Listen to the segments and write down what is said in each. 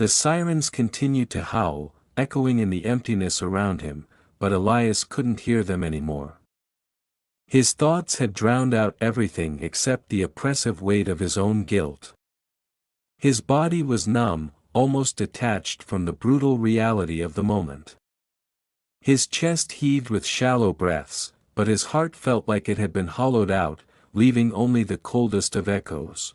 The sirens continued to howl, echoing in the emptiness around him, but Elias couldn't hear them anymore. His thoughts had drowned out everything except the oppressive weight of his own guilt. His body was numb, almost detached from the brutal reality of the moment. His chest heaved with shallow breaths, but his heart felt like it had been hollowed out, leaving only the coldest of echoes.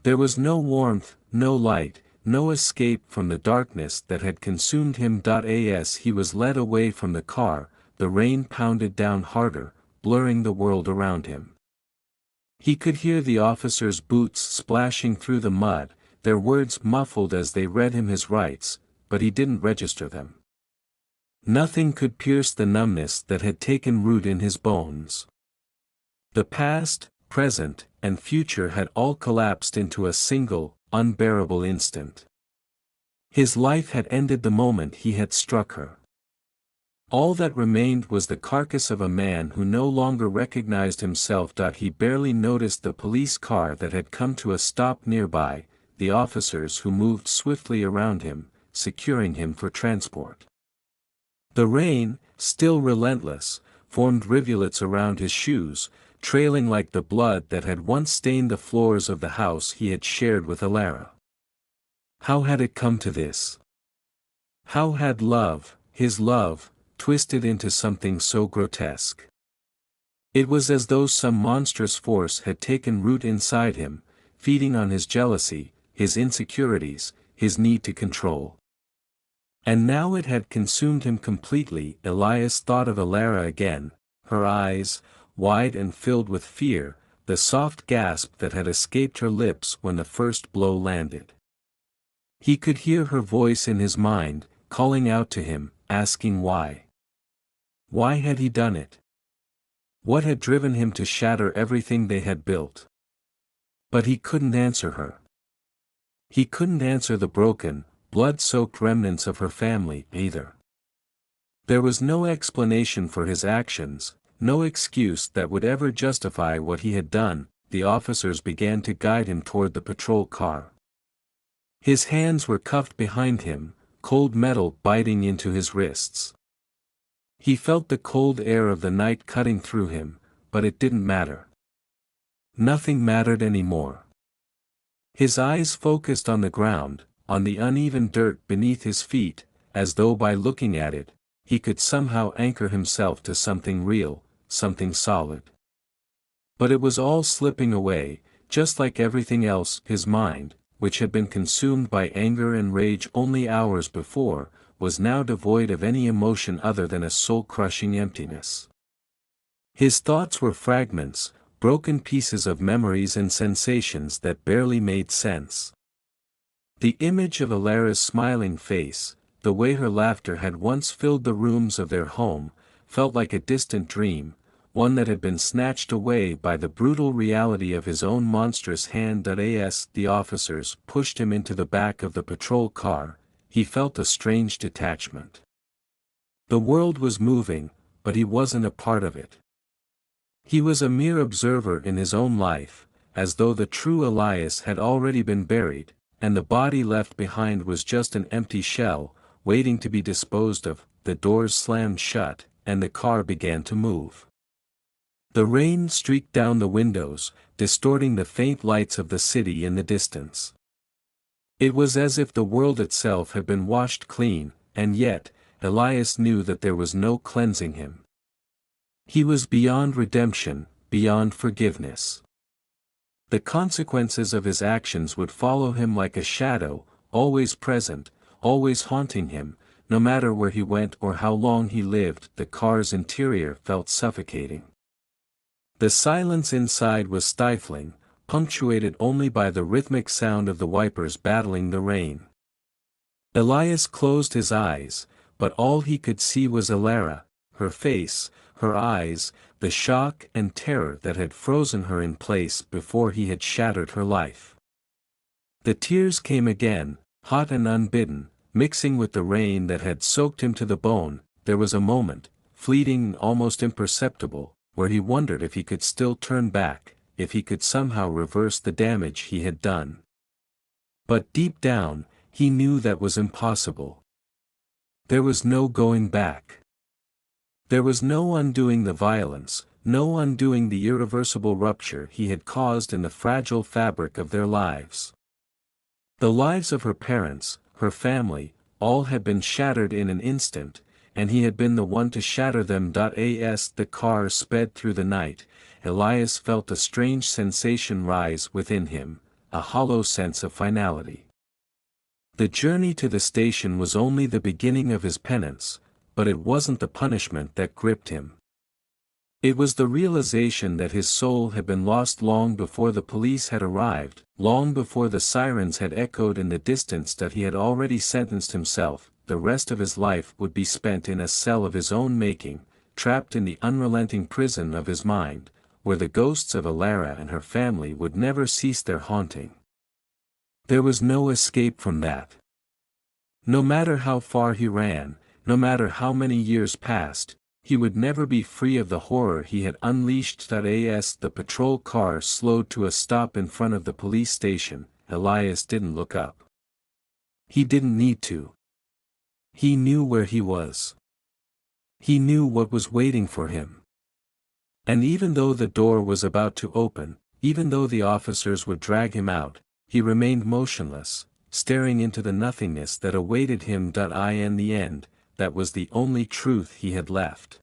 There was no warmth, no light, no escape from the darkness that had consumed him. As he was led away from the car, the rain pounded down harder, blurring the world around him. He could hear the officers' boots splashing through the mud, their words muffled as they read him his rights, but he didn't register them. Nothing could pierce the numbness that had taken root in his bones. The past, present, and future had all collapsed into a single, unbearable instant. His life had ended the moment he had struck her. All that remained was the carcass of a man who no longer recognized himself. He barely noticed the police car that had come to a stop nearby, the officers who moved swiftly around him, securing him for transport. The rain, still relentless, formed rivulets around his shoes, trailing like the blood that had once stained the floors of the house he had shared with Alara. How had it come to this? How had love, his love, twisted into something so grotesque? It was as though some monstrous force had taken root inside him, feeding on his jealousy, his insecurities, his need to control. And now it had consumed him completely. Elias thought of Alara again, her eyes, wide and filled with fear, the soft gasp that had escaped her lips when the first blow landed. He could hear her voice in his mind, calling out to him, asking why. Why had he done it? What had driven him to shatter everything they had built? But he couldn't answer her. He couldn't answer the broken, blood-soaked remnants of her family, either. There was no explanation for his actions, no excuse that would ever justify what he had done. The officers began to guide him toward the patrol car. His hands were cuffed behind him, cold metal biting into his wrists. He felt the cold air of the night cutting through him, but it didn't matter. Nothing mattered anymore. His eyes focused on the ground, on the uneven dirt beneath his feet, as though by looking at it, he could somehow anchor himself to something real, something solid. But it was all slipping away, just like everything else. His mind, which had been consumed by anger and rage only hours before, was now devoid of any emotion other than a soul-crushing emptiness. His thoughts were fragments, broken pieces of memories and sensations that barely made sense. The image of Alara's smiling face, the way her laughter had once filled the rooms of their home, felt like a distant dream, one that had been snatched away by the brutal reality of his own monstrous hand. As the officers pushed him into the back of the patrol car, he felt a strange detachment. The world was moving, but he wasn't a part of it. He was a mere observer in his own life, as though the true Elias had already been buried, and the body left behind was just an empty shell, waiting to be disposed of. The doors slammed shut, and the car began to move. The rain streaked down the windows, distorting the faint lights of the city in the distance. It was as if the world itself had been washed clean, and yet, Elias knew that there was no cleansing him. He was beyond redemption, beyond forgiveness. The consequences of his actions would follow him like a shadow, always present, always haunting him, no matter where he went or how long he lived. The car's interior felt suffocating. The silence inside was stifling, punctuated only by the rhythmic sound of the wipers battling the rain. Elias closed his eyes, but all he could see was Alara, her face, her eyes, the shock and terror that had frozen her in place before he had shattered her life. The tears came again, hot and unbidden, mixing with the rain that had soaked him to the bone. There was a moment, fleeting and almost imperceptible, where he wondered if he could still turn back, if he could somehow reverse the damage he had done. But deep down, He knew that was impossible. There was no going back. There was no undoing the violence, no undoing the irreversible rupture he had caused in the fragile fabric of their lives. The lives of her parents, her family, all had been shattered in an instant, and he had been the one to shatter them. As the car sped through the night, Elias felt a strange sensation rise within him, a hollow sense of finality. The journey to the station was only the beginning of his penance, but it wasn't the punishment that gripped him. It was the realization that his soul had been lost long before the police had arrived, long before the sirens had echoed in the distance. That he had already sentenced himself. The rest of his life would be spent in a cell of his own making, trapped in the unrelenting prison of his mind, where the ghosts of Alara and her family would never cease their haunting. There was no escape from that. No matter how far he ran, no matter how many years passed, he would never be free of the horror he had unleashed. As the patrol car slowed to a stop in front of the police station, Elias didn't look up. He didn't need to. He knew where he was. He knew what was waiting for him. And even though the door was about to open, even though the officers would drag him out, he remained motionless, staring into the nothingness that awaited him. In the end, that was the only truth he had left.